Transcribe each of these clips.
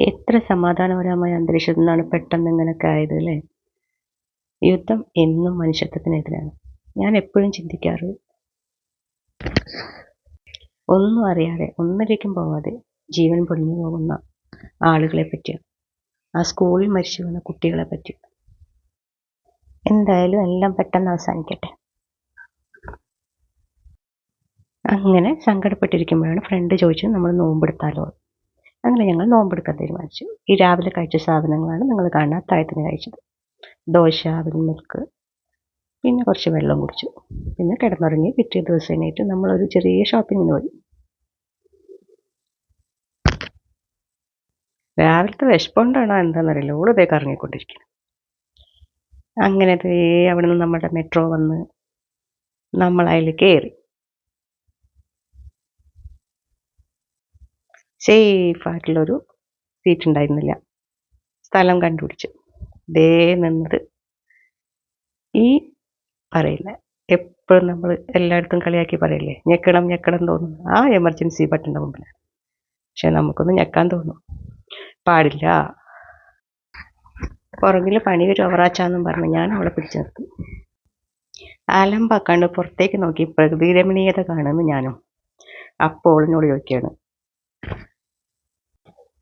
എത്ര സമാധാനപരമായ അന്തരീക്ഷത്തിൽ നിന്നാണ് പെട്ടെന്ന് ഇങ്ങനെയൊക്കെ ആയത് അല്ലേ? യുദ്ധം എന്നും മനുഷ്യത്വത്തിനെതിരാണ്. ഞാൻ എപ്പോഴും ചിന്തിക്കാറ്, ഒന്നും അറിയാതെ ഒന്നിലേക്കും പോവാതെ ജീവൻ പൊളിഞ്ഞു പോകുന്ന ആളുകളെ പറ്റിയാണ്. ആ സ്കൂളിൽ മരിച്ചു വീണ കുട്ടികളെ പറ്റി. എന്തായാലും എല്ലാം പെട്ടെന്ന് അവസാനിക്കട്ടെ. അങ്ങനെ സങ്കടപ്പെട്ടിരിക്കുമ്പോഴാണ് ഫ്രണ്ട് ചോദിച്ചത് നമ്മൾ നോമ്പെടുത്താലോ. അങ്ങനെ ഞങ്ങൾ നോമ്പെടുക്കാൻ തീരുമാനിച്ചു. ഈ രാവിലെ കഴിച്ച സാധനങ്ങളാണ് നിങ്ങൾ കാണുന്ന അത്താഴത്തിന് കഴിച്ചത്. ദോശ, അവിൽ മിൽക്ക്, പിന്നെ കുറച്ച് വെള്ളം കുടിച്ചു. പിന്നെ കിടന്നുറങ്ങി. പിറ്റേ ദിവസം എണീറ്റ് നമ്മളൊരു ചെറിയ ഷോപ്പിങ്ങിന് പോയി. രാവിലത്തെ വിശപ്പുകൊണ്ടാണോ എന്താണെന്നറിയില്ല, ഓളിതേ കറങ്ങിക്കൊണ്ടിരിക്കുന്നു. അങ്ങനെ അവിടെ നിന്ന് നമ്മുടെ മെട്രോ വന്ന് നമ്മൾ അതിൽ കയറി. സേഫായിട്ടുള്ളൊരു സീറ്റ് ഉണ്ടായിരുന്നില്ല. സ്ഥലം കണ്ടുപിടിച്ചു. ദേ നിന്നത് ഈ പറയില്ല, എപ്പോഴും നമ്മൾ എല്ലായിടത്തും കളിയാക്കി പറയില്ലേ, ഞെക്കണം ഞെക്കണം തോന്നുന്നു, ആ എമർജൻസി ബട്ടൻ്റെ മുമ്പിൽ. പക്ഷെ നമുക്കൊന്ന് ഞെക്കാൻ തോന്നും, പാടില്ല. പുറകിൽ പണി ഒരു അവറാച്ചാന്നും പറഞ്ഞ് ഞാൻ അവളെ പിടിച്ചു നിർത്തി. അലമ്പാക്കാണ്ട് പുറത്തേക്ക് നോക്കി പ്രകൃതി രമണീയത കാണുന്നു ഞാനും. അപ്പോൾ എന്നോട് ചോദിക്കുകയാണ്,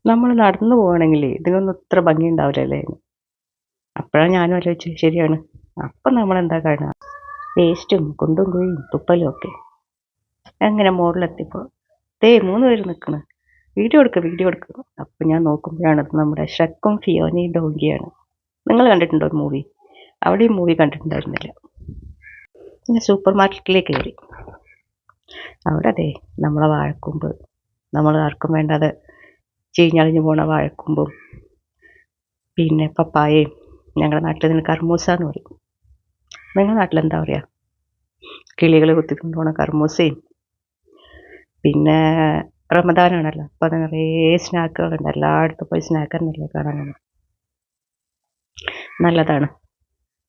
നമ്മൾ നടന്നു പോവുകയാണെങ്കിൽ ഇതിനൊന്നും ഇത്ര ഭംഗി ഉണ്ടാവില്ലല്ലേ? അപ്പോഴാണ് ഞാനും ആലോചിച്ചു, ശരിയാണ്. അപ്പം നമ്മളെന്താ കാണുക, വേസ്റ്റും കുണ്ടും കുഴിയും തുപ്പലും ഒക്കെ. അങ്ങനെ മുകളിലെത്തിയപ്പോൾ 3 പേര് നിൽക്കണം, വീഡിയോ എടുക്കുക. അപ്പം ഞാൻ നോക്കുമ്പോഴാണ് നമ്മുടെ ഷ്രെക്കും ഫിയോനയും ഡോങ്കിയാണ്. നിങ്ങൾ കണ്ടിട്ടുണ്ടോ ഒരു മൂവി? അവിടെ ഈ മൂവി കണ്ടിട്ടുണ്ടായിരുന്നില്ല. പിന്നെ സൂപ്പർ മാർക്കറ്റിലേക്ക് കയറി. അവിടെ നമ്മളെ വാഴക്കൂമ്പ്, നമ്മൾ ആർക്കും വേണ്ടാതെ ചീഞ്ഞളിഞ്ഞു പോണ വാഴക്കൂമ്പും, പിന്നെ പപ്പായയും, ഞങ്ങളുടെ നാട്ടിൽ നിന്ന് കർമൂസ എന്ന് പറയും. നിങ്ങളുടെ നാട്ടിലെന്താ പറയുക? കിളികൾ കുത്തിക്കൊണ്ടുപോണ കർമൂസയും. പിന്നെ റമദാനാണല്ലോ, അപ്പോൾ അത് നിറയെ സ്നാക്കുകളുണ്ട്. എല്ലായിടത്തും പോയി സ്നാക്ക് തന്നെയല്ലേ കാണാൻ. നല്ലതാണ്,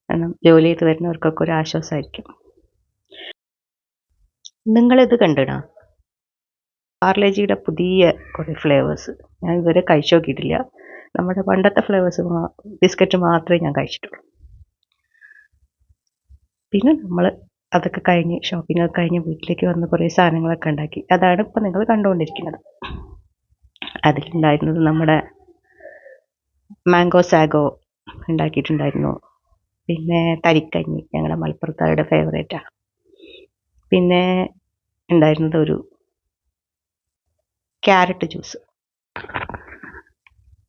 കാരണം ജോലി ചെയ്ത് വരുന്നവർക്കൊക്കെ ഒരു ആശ്വാസമായിരിക്കും. നിങ്ങളിത് കണ്ടിടാ, പാർലേജിയുടെ പുതിയ കുറേ ഫ്ലേവേഴ്സ് ഞാൻ ഇതുവരെ കഴിച്ചു നോക്കിയിട്ടില്ല. നമ്മുടെ പണ്ടത്തെ ഫ്ലേവേഴ്സ് ബിസ്ക്കറ്റ് മാത്രമേ ഞാൻ കഴിച്ചിട്ടുള്ളൂ. പിന്നെ നമ്മൾ അതൊക്കെ കഴിഞ്ഞ് ഷോപ്പിംഗ് ഒക്കെ കഴിഞ്ഞ് വീട്ടിലേക്ക് വന്ന് കുറേ സാധനങ്ങളൊക്കെ ഉണ്ടാക്കി. അതാണ് ഇപ്പം നിങ്ങൾ കണ്ടുകൊണ്ടിരിക്കുന്നത്. അതിലുണ്ടായിരുന്നത് നമ്മുടെ മാംഗോ സാഗോ ഉണ്ടാക്കിയിട്ടുണ്ടായിരുന്നു. പിന്നെ തരിക്കഞ്ഞി, ഞങ്ങളുടെ മലപ്പുറത്തുകാരുടെ ഫേവറേറ്റാണ്. പിന്നെ ഉണ്ടായിരുന്നത് ഒരു ക്യാരറ്റ് ജ്യൂസ്,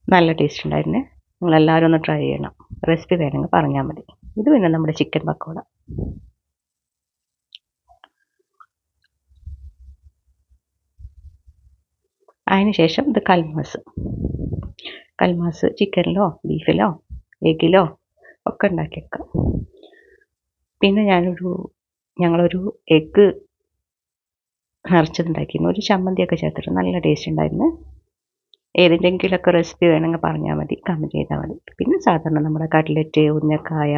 നല്ല ടേസ്റ്റ് ഉണ്ടായിരുന്നേ. നിങ്ങളെല്ലാവരും ഒന്ന് ട്രൈ ചെയ്യണം. റെസിപ്പി വേണമെങ്കിൽ പറഞ്ഞാൽ മതി. ഇത് പിന്നെ നമ്മുടെ ചിക്കൻ പക്കോട. അതിനുശേഷം ഇത് കൽമാസ് ചിക്കനിലോ ബീഫിലോ എഗ്ഗിലോ ഒക്കെ ഉണ്ടാക്കിയെടുക്കാം. പിന്നെ ഞങ്ങളൊരു എഗ്ഗ് നിറച്ചതുണ്ടാക്കിയിരുന്നു. ഒരു ചമ്മന്തിയൊക്കെ ചേർത്തിട്ട് നല്ല ടേസ്റ്റ് ഉണ്ടായിരുന്നു. ഏതിൻ്റെങ്കിലൊക്കെ റെസിപ്പി വേണമെങ്കിൽ പറഞ്ഞാൽ മതി, കമൻറ്റ് ചെയ്താൽ മതി. പിന്നെ സാധാരണ നമ്മുടെ കട്ട്ലറ്റ്, ഉന്നക്കായ,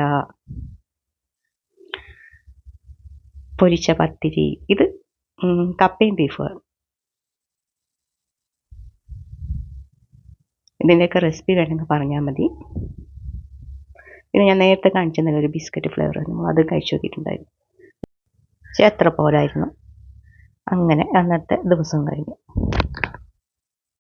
പൊരിച്ച പത്തിരി, ഇത് കപ്പയും ബീഫുമാണ്. ഇതിൻ്റെയൊക്കെ റെസിപ്പി വേണമെങ്കിൽ പറഞ്ഞാൽ മതി. പിന്നെ ഞാൻ നേരത്തെ കാണിച്ചെന്നാൽ ഒരു ബിസ്ക്കറ്റ് ഫ്ലേവർ നമ്മൾ അത് കഴിച്ചു നോക്കിയിട്ടുണ്ടായിരുന്നു. പക്ഷേ അത്ര പോരായിരുന്നു. അങ്ങനെ അന്നത്തെ ദിവസം കഴിഞ്ഞു.